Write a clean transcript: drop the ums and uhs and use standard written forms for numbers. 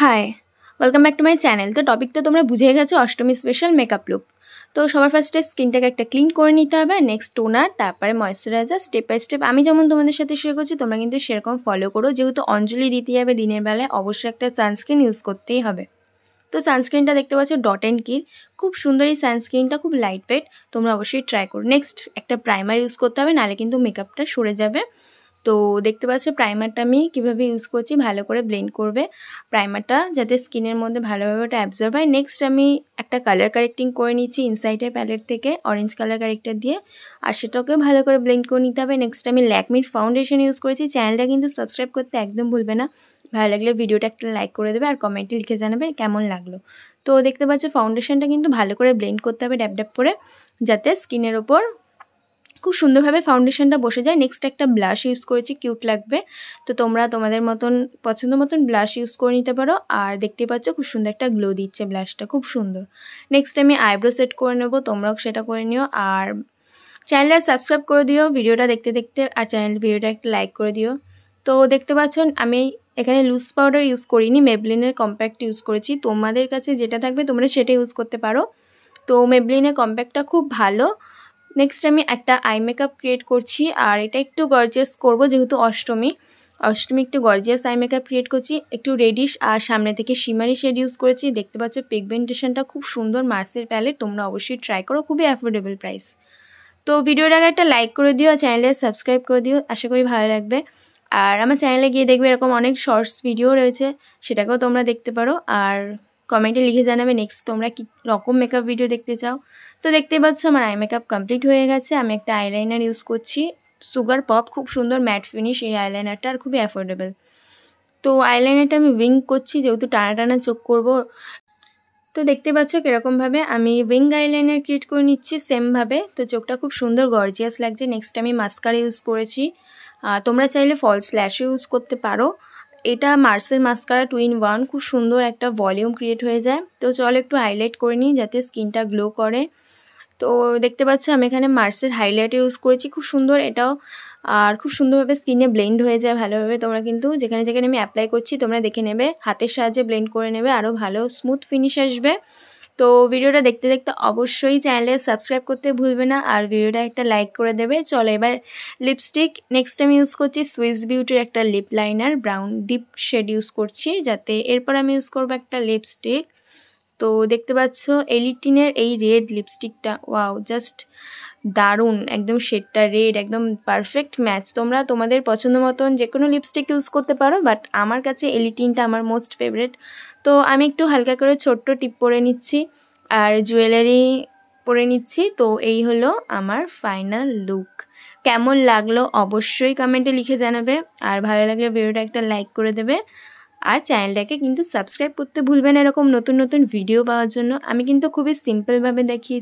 High, welcome back to my channel. তো topic তো তোমরা বুঝে গেছো, অষ্টমী স্পেশাল মেকআপ লুক। তো সবার ফার্স্টে স্কিনটাকে একটা ক্লিন করে নিতে হবে, নেক্সট টোনার, তারপরে ময়শ্চারাইজার। স্টেপ বাই স্টেপ আমি যেমন তোমাদের সাথে শেয়ার করছি তোমরা কিন্তু সেরকম ফলো করো। যেহেতু অঞ্জলি দিতে যাবে দিনের বেলায়, অবশ্যই একটা সানস্ক্রিন ইউজ করতেই হবে। তো সানস্ক্রিনটা দেখতে পাচ্ছ ডট অ্যান্ড কির, খুব সুন্দর এই সানস্ক্রিনটা, খুব লাইট ওয়েট, তোমরা অবশ্যই ট্রাই করো। নেক্সট একটা প্রাইমার ইউজ করতে হবে, নাহলে কিন্তু মেকআপটা সরে যাবে। তো দেখতে পাচ্ছ প্রাইমারটা আমি কীভাবে ইউজ করছি, ভালো করে ব্লেন্ড করবে প্রাইমারটা যাতে স্কিনের মধ্যে ভালোভাবে ওটা অ্যাবজর্ব হয়। নেক্সট আমি একটা কালার কারেক্টিং করে নিচ্ছি ইনসাইডের প্যালেট থেকে অরেঞ্জ কালার কারেক্টার দিয়ে, আর সেটাকেও ভালো করে ব্লেন্ড করে নিতে হবে। নেক্সট আমি ল্যাকমির ফাউন্ডেশন ইউজ করেছি। চ্যানেলটা কিন্তু সাবস্ক্রাইব করতে একদম ভুলবে না। ভালো লাগলে ভিডিওটা একটা লাইক করে দেবে আর কমেন্টে লিখে জানাবে কেমন লাগলো। তো দেখতে পাচ্ছ ফাউন্ডেশনটা কিন্তু ভালো করে ব্লেন্ড করতে হবে ড্যাপ ড্যাপ করে, যাতে স্কিনের ওপর খুব সুন্দরভাবে ফাউন্ডেশনটা বসে যায়। নেক্সট একটা ব্লাশ ইউজ করেছি, কিউট লাগবে। তো তোমরা তোমাদের মতন পছন্দ মতন ব্লাশ ইউজ করে নিতে পারো। আর দেখতে পাচ্ছ খুব সুন্দর একটা গ্লো দিচ্ছে ব্লাশটা, খুব সুন্দর। নেক্সট আমি আইব্রো সেট করে নেবো, তোমরাও সেটা করে নিও। আর চ্যানেলটা সাবস্ক্রাইব করে দিও ভিডিওটা দেখতে দেখতে, আর ভিডিওটা একটা লাইক করে দিও। তো দেখতে পাচ্ছ আমি এখানে লুজ পাউডার ইউজ করিনি, মেবলিনের কম্প্যাক্ট ইউজ করেছি। তোমাদের কাছে যেটা থাকবে তোমরা সেটা ইউজ করতে পারো। তো মেবলিনের কম্প্যাক্টটা খুব ভালো। নেক্সট আমি একটা আই মেকআপ ক্রিয়েট করছি, আর এটা একটু গর্জিয়াস করব যেহেতু অষ্টমী একটু গর্জিয়াস আই মেকআপ ক্রিয়েট করছি। একটু রেডিশ আর সামনে থেকে শিমারি শেড ইউজ করেছি। দেখতে পাচ্ছ পিগমেন্টেশনটা খুব সুন্দর, মার্সের প্যালেট, তোমরা অবশ্যই ট্রাই করো, খুবই অ্যাফোর্ডেবল প্রাইস। তো ভিডিওর আগে একটা লাইক করে দিও আর চ্যানেলে সাবস্ক্রাইব করে দিও, আশা করি ভালো লাগবে। আর আমার চ্যানেলে গিয়ে দেখবে এরকম অনেক শর্টস ভিডিও রয়েছে, সেটাকেও তোমরা দেখতে পারো। আর কমেন্টে লিখে জানাবে নেক্সট তোমরা কী রকম মেকআপ ভিডিও দেখতে চাও। তো দেখতে পাচ্ছ আমার আই মেকআপ কমপ্লিট হয়ে গেছে। আমি একটা আইলাইনার ইউজ করছি, সুগার পপ, খুব সুন্দর ম্যাট ফিনিশ এই আইলাইনারটা, আর খুবই অ্যাফোর্ডেবল। তো আইলাইনারটা আমি উইং করছি, যেহেতু টানা টানা চোখ করবো। তো দেখতে পাচ্ছ কীরকমভাবে আমি উইং আইলাইনার ক্রিয়েট করে নিচ্ছি সেমভাবে। তো চোখটা খুব সুন্দর গর্জিয়াস লাগছে। নেক্সট আমি মাস্কারা ইউজ করেছি, তোমরা চাইলে ফলস ল্যাশও ইউজ করতে পারো। এটা মার্সের মাস্কারা 2-in-1, খুব সুন্দর একটা ভলিউম ক্রিয়েট হয়ে যায়। তো চলো একটু হাইলাইট করে নিই যাতে স্কিনটা গ্লো করে। তো দেখতে পাচ্ছ আমি এখানে মার্সের হাইলাইট ইউজ করেছি, খুব সুন্দর এটাও, আর খুব সুন্দরভাবে স্কিনে ব্লেন্ড হয়ে যায় ভালোভাবে। তোমরা কিন্তু যেখানে যেখানে আমি অ্যাপ্লাই করছি তোমরা দেখে নেবে, হাতের সাহায্যে ব্লেন্ড করে নেবে, আরও ভালো স্মুথ ফিনিশ আসবে। তো ভিডিওটা দেখতে দেখতে অবশ্যই চ্যানেলে সাবস্ক্রাইব করতে ভুলবে না, আর ভিডিওটা একটা লাইক করে দেবে। চলো এবার লিপস্টিক। নেক্সট আমি ইউজ করছি সুইস বিউটির একটা lip liner, brown deep shade use করছি যাতে। এরপর আমি ইউজ করবো একটা লিপস্টিক। তো দেখতে পাচ্ছ এলিটিনের এই রেড লিপস্টিকটা, ওয়াও জাস্ট দারুণ, একদম শেডটা রেড, একদম পারফেক্ট ম্যাচ। তোমরা তোমাদের পছন্দ মতন যে কোনো লিপস্টিক ইউজ করতে পারো, বাট আমার কাছে এলিটিনটা আমার মোস্ট ফেভারিট। তো আমি একটু হালকা করে ছোট্ট টিপ পরে নিচ্ছি আর জুয়েলারি পরে নিচ্ছি। তো এই হলো আমার ফাইনাল লুক। কেমন লাগলো অবশ্যই কমেন্টে লিখে জানাবে, আর ভালো লাগলে ভিডিওটা একটা লাইক করে দেবে। আর চ্যানেলটাকে কিন্তু সাবস্ক্রাইব করতে ভুলবেন এরকম নতুন নতুন ভিডিও পাওয়ার জন্য। আমি কিন্তু খুবই সিম্পলভাবে দেখিয়েছি।